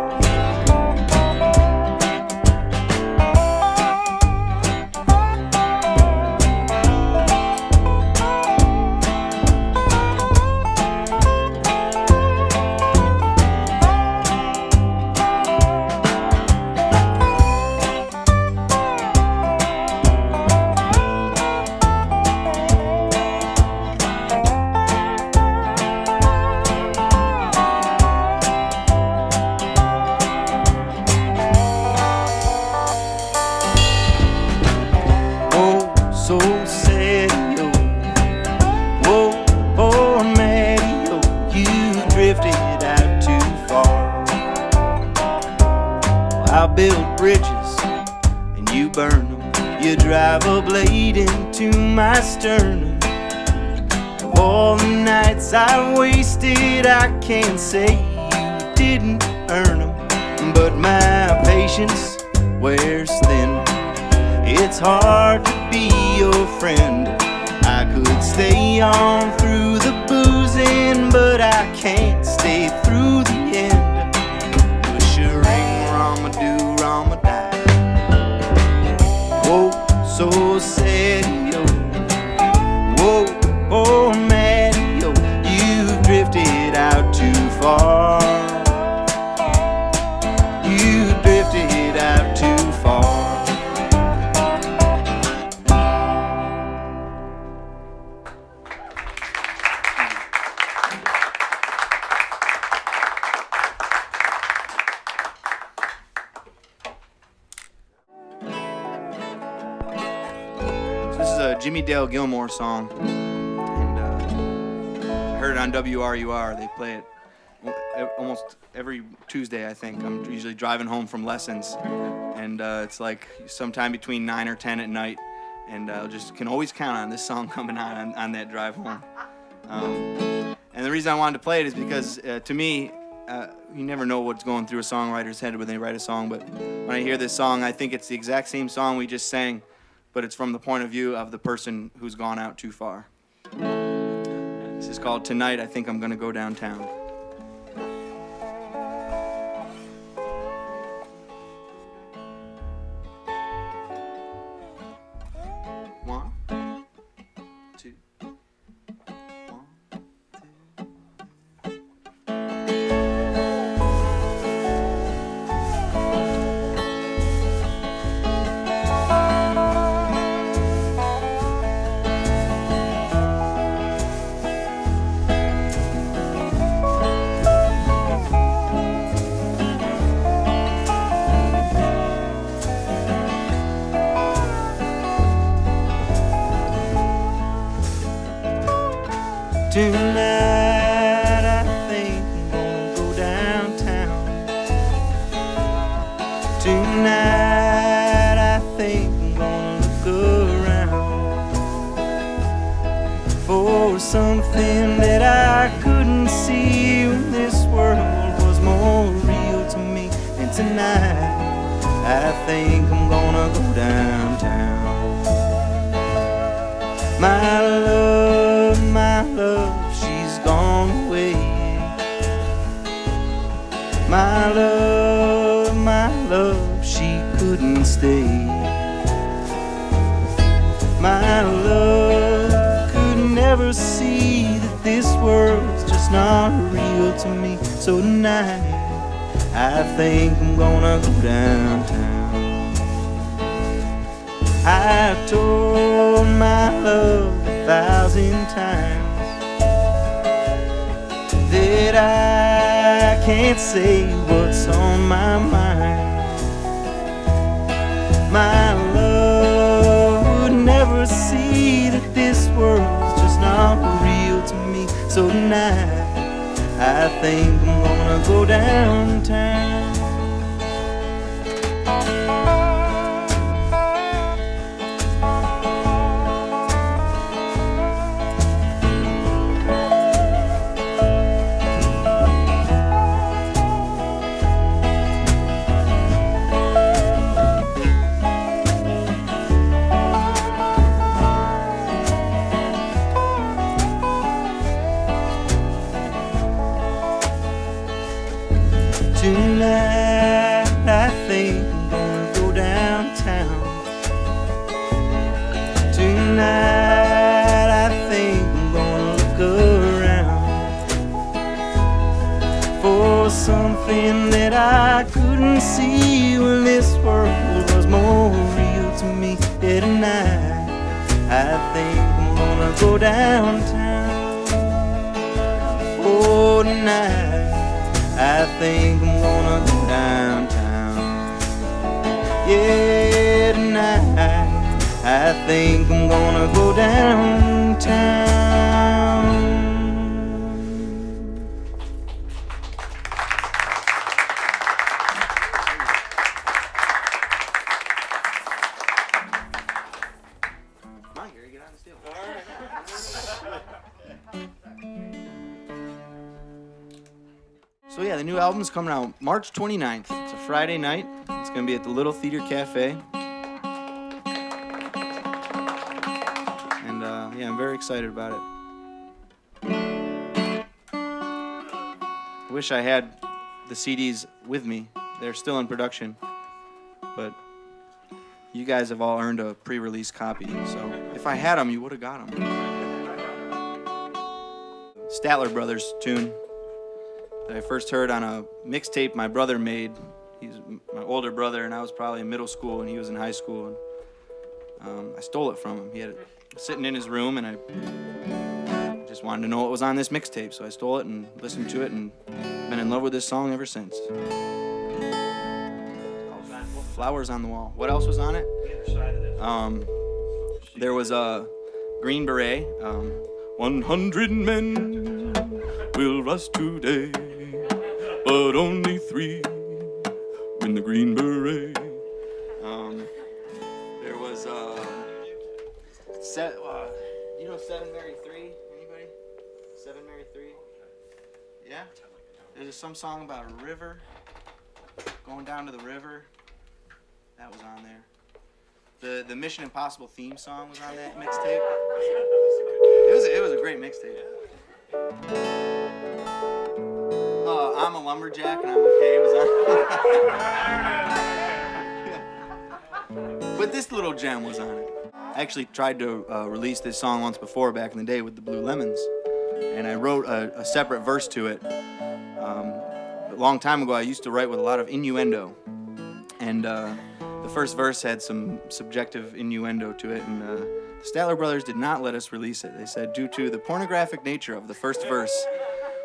So sad, yo. Whoa, poor Maddie, yo, you drifted out too far. Well, I build bridges and you burn them. You drive a blade into my sternum. Of all the nights I wasted, I can't say you didn't earn them, but my patience wears thin. It's hard to be your friend. I could stay on through the boozing, but I can't stay through the end. Push a ring, Rama-doo, Rama-die. Whoa, so sad, yo. Whoa, oh man, yo. You've drifted out too far. You drifted out too far. This is a Jimmy Dale Gilmore song, and I heard it on WRUR. They play it almost every Tuesday, I think. I'm usually driving home from lessons, and it's like sometime between 9 or 10 at night, and just can always count on this song coming on that drive home. And the reason I wanted to play it is because to me, you never know what's going through a songwriter's head when they write a song, but when I hear this song, I think it's the exact same song we just sang, but it's from the point of view of the person who's gone out too far. This is called Tonight I Think I'm Gonna Go Downtown. One, two, one, two. Tonight I think I'm gonna go downtown. Tonight I think I'm gonna look around for something that I couldn't see when this world was more real to me. And tonight I think I'm gonna go downtown. My love, she's gone away. My love, she couldn't stay. My love could never see that this world's just not real to me. So tonight, I think I'm gonna go downtown. I've told my love 1,000 times that I can't say what's on my mind. My love would never see that this world's just not real to me. So tonight, I think I'm gonna go downtown. Tonight I think I'm gonna go downtown. Tonight I think I'm gonna look around for something that I couldn't see when this world was more real to me. Yeah, tonight I think I'm gonna go downtown. Oh, tonight I think I'm gonna go downtown. Yeah, tonight I think I'm gonna go downtown. Come on, Gary, get on the stage. So yeah, the new album's coming out March 29th. It's a Friday night. It's gonna be at the Little Theater Cafe. yeah, I'm very excited about it. I wish I had the CDs with me. They're still in production, but you guys have all earned a pre-release copy, so if I had them, you would have got them. Statler Brothers tune that I first heard on a mixtape my brother made. He's my older brother, and I was probably in middle school, and he was in high school. And I stole it from him. He had it sitting in his room, and I just wanted to know what was on this mixtape, so I stole it and listened to it, and been in love with this song ever since. Flowers on the Wall. What else was on it? There was a Green Beret. 100 men will rush today, but only 3 win the Green Beret. There was you know 7 Mary 3? Anybody? 7 Mary 3? Yeah? There's some song about a river, going down to the river. That was on there. The Mission Impossible theme song was on that mixtape. It was a great mixtape. I'm a Lumberjack and I'm okay was on. But this little gem was on it. I actually tried to release this song once before back in the day with the Blue Lemons, and I wrote a separate verse to it. A long time ago, I used to write with a lot of innuendo, and the first verse had some subjective innuendo to it, and the Statler Brothers did not let us release it. They said, due to the pornographic nature of the first verse,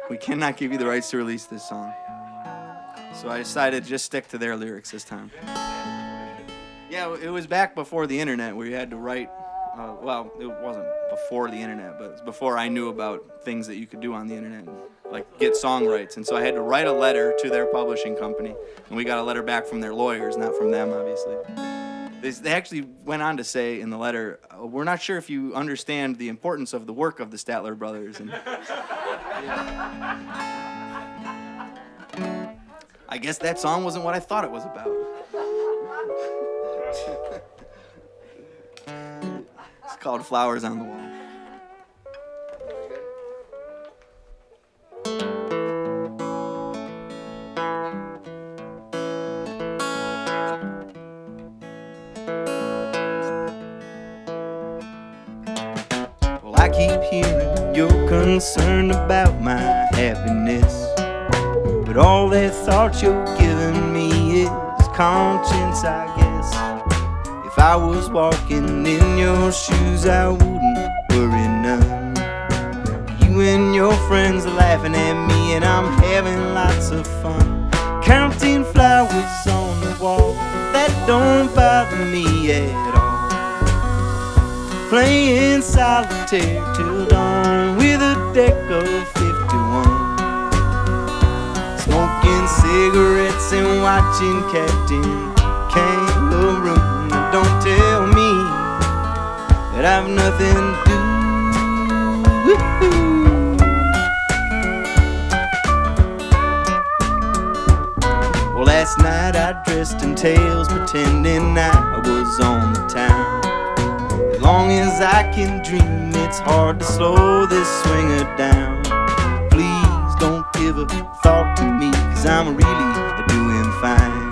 we cannot give you the rights to release this song. So I decided to just stick to their lyrics this time. Yeah, it was back before the internet where you had to write, well, it wasn't before the internet, but it was before I knew about things that you could do on the internet, like get song rights. And so I had to write a letter to their publishing company, and we got a letter back from their lawyers, not from them, obviously. They actually went on to say in the letter, we're not sure if you understand the importance of the work of the Statler Brothers. And, I guess that song wasn't what I thought it was about. It's called Flowers on the Wall. I keep hearing you're concerned about my happiness, but all that thought you're giving me is conscience, I guess. If I was walking in your shoes, I wouldn't worry none. You and your friends are laughing at me, and I'm having lots of fun. Counting flowers on the wall, that don't bother me at all. Playing solitaire till dawn with a deck of 51. Smoking cigarettes and watching Captain Kangaroo. Now don't tell me that I've nothing to do. Well, last night I dressed in tails, pretending I was on the town. As long as I can dream, it's hard to slow this swinger down. Please don't give a thought to me, 'cause I'm really doing fine.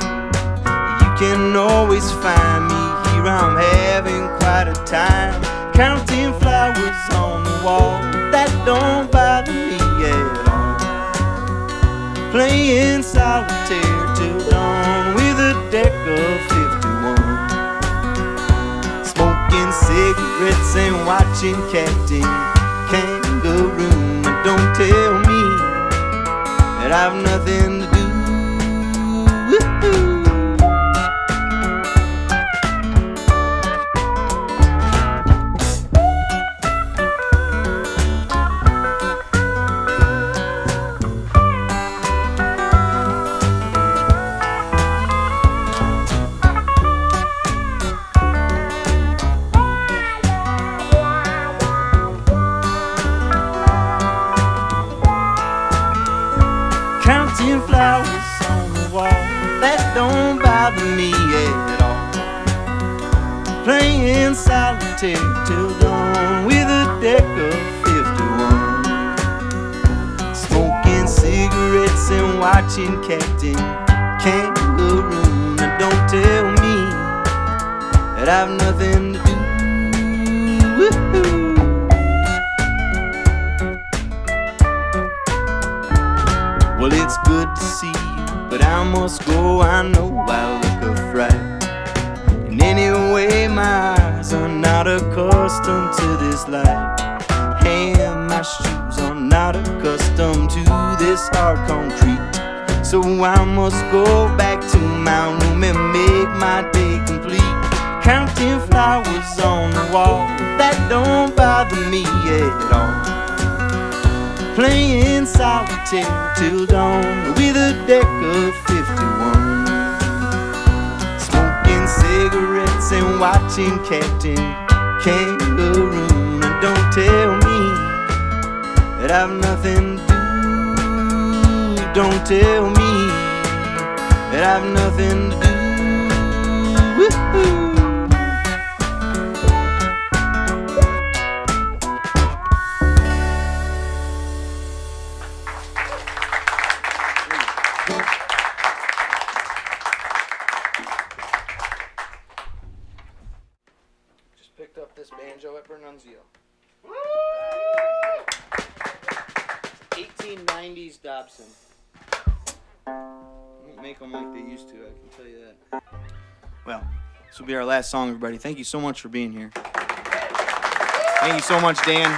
You can always find me here, I'm having quite a time. Counting flowers on the wall, that don't bother me at all. Playing solitaire till dawn with a deck of 51. Cigarettes and watching Captain Kangaroo. Now don't tell me that I've nothing to do. Woo-hoo. Counting flowers on the wall, that don't bother me at all. Playing solitaire till dawn with a watching Captain Kangaroo. Now don't tell me that I've nothing to do. Woo-hoo. Well, it's good to see you, but I must go. I know I look a fright. And anyway, my eyes are not accustomed to this light. And my shoes are not accustomed to this hard concrete. So I must go back to my room and make my day complete. Counting flowers on the wall, that don't bother me at all. Playing solitaire till dawn with a deck of 51. Smoking cigarettes and watching Captain Kangaroo. Now don't tell me that I've nothing to do. Don't tell me that I've nothing to do. Woo-hoo. Just picked up this banjo at Bernunzio. 1890s Dobson. Won't make them like they used to, I can tell you that. Well, this will be our last song, everybody. Thank you so much for being here. Thank you so much, Dan.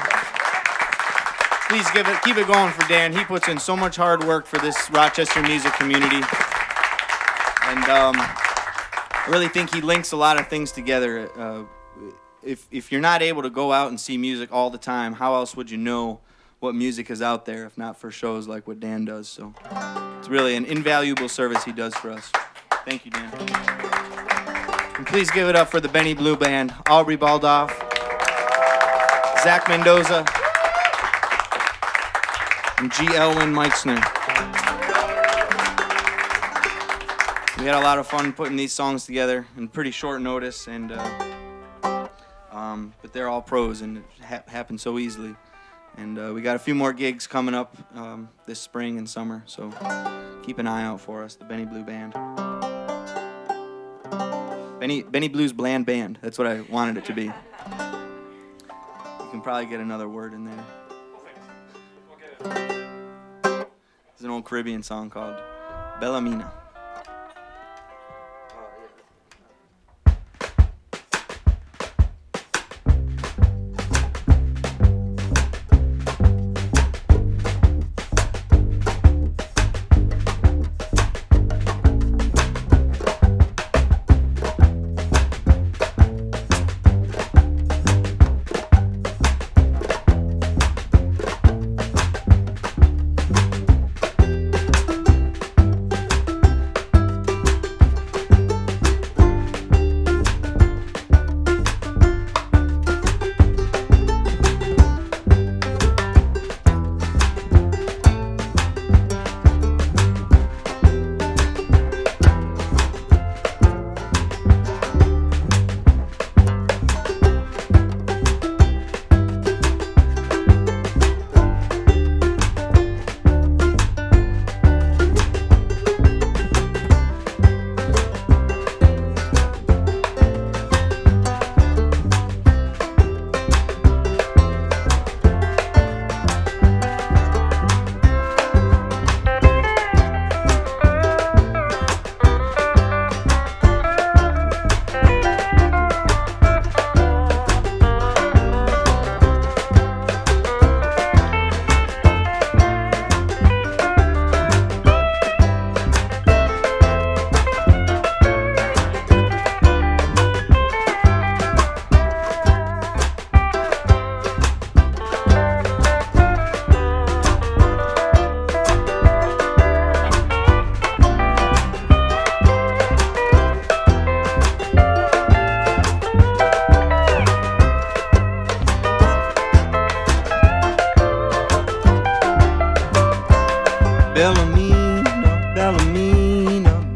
Please keep it going for Dan. He puts in so much hard work for this Rochester music community. And I really think he links a lot of things together. If you're not able to go out and see music all the time, how else would you know what music is out there if not for shows like what Dan does? So it's really an invaluable service he does for us. Thank you, Dan. And please give it up for the Benny Blue Band, Aubrey Baldoff, Zach Mendoza, and G. Elwin Meixner. We had a lot of fun putting these songs together in pretty short notice, and but they're all pros, and it happened so easily. And we got a few more gigs coming up this spring and summer, so keep an eye out for us, the Benny Blue Band. Benny Blue's Bland Band, that's what I wanted it to be. You can probably get another word in there. There's an old Caribbean song called Bellamina.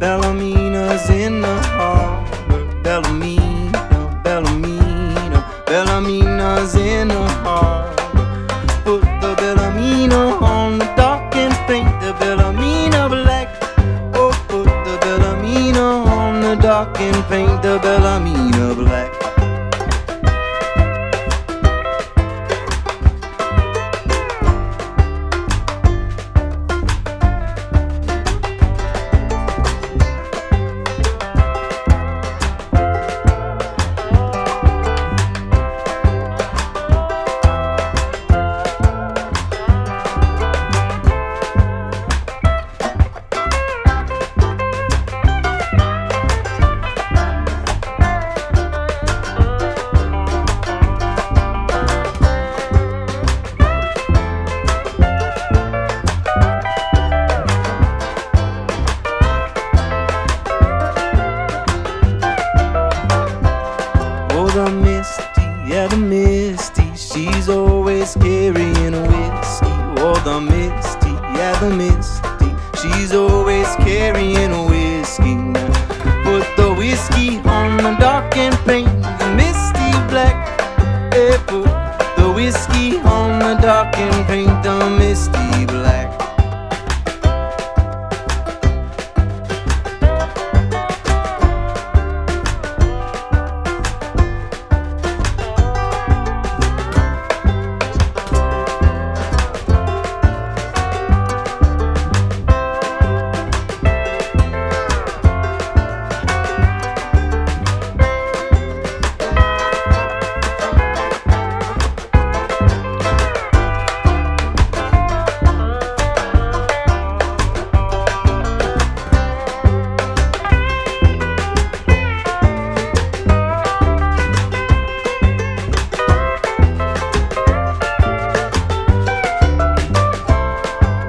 Bellamina's in the harbor. Bellamina's in the harbor. Put the Bellamina on the dock and paint the Bellamina black. dock and paint the Bellarmina black. Oh, the Misty, yeah, the Misty, she's always carrying a whiskey. Oh, the Misty, yeah, the Misty, she's always carrying a whiskey. Now, put the whiskey on the dock and paint the Misty black. Hey, put the whiskey on the dock and paint the Misty black.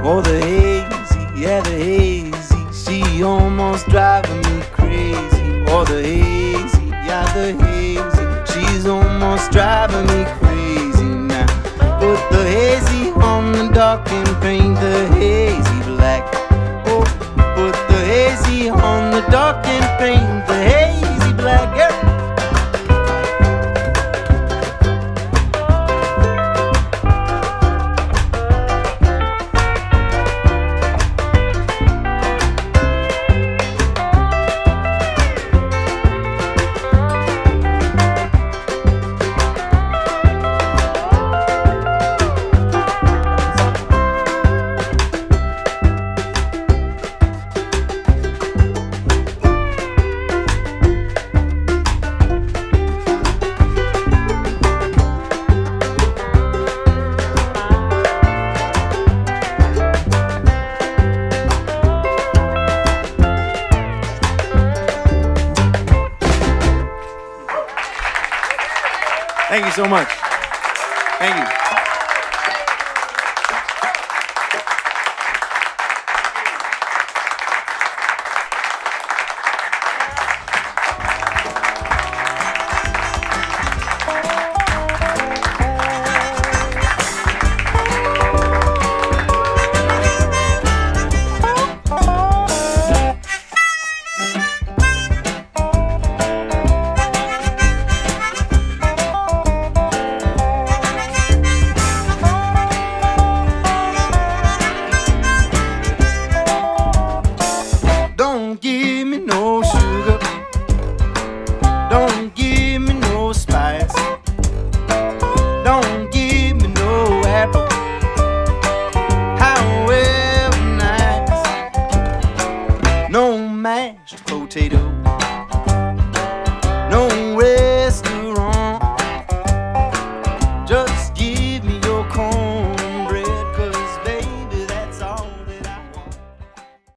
Oh, the hazy, yeah, the hazy, she almost driving me crazy. Oh, the hazy, yeah, the hazy, she's almost driving me crazy now. Put the hazy on the dock and paint the hazy black. Oh, put the hazy on the dock and paint the hazy black. Yeah. Thank you so much. Thank you.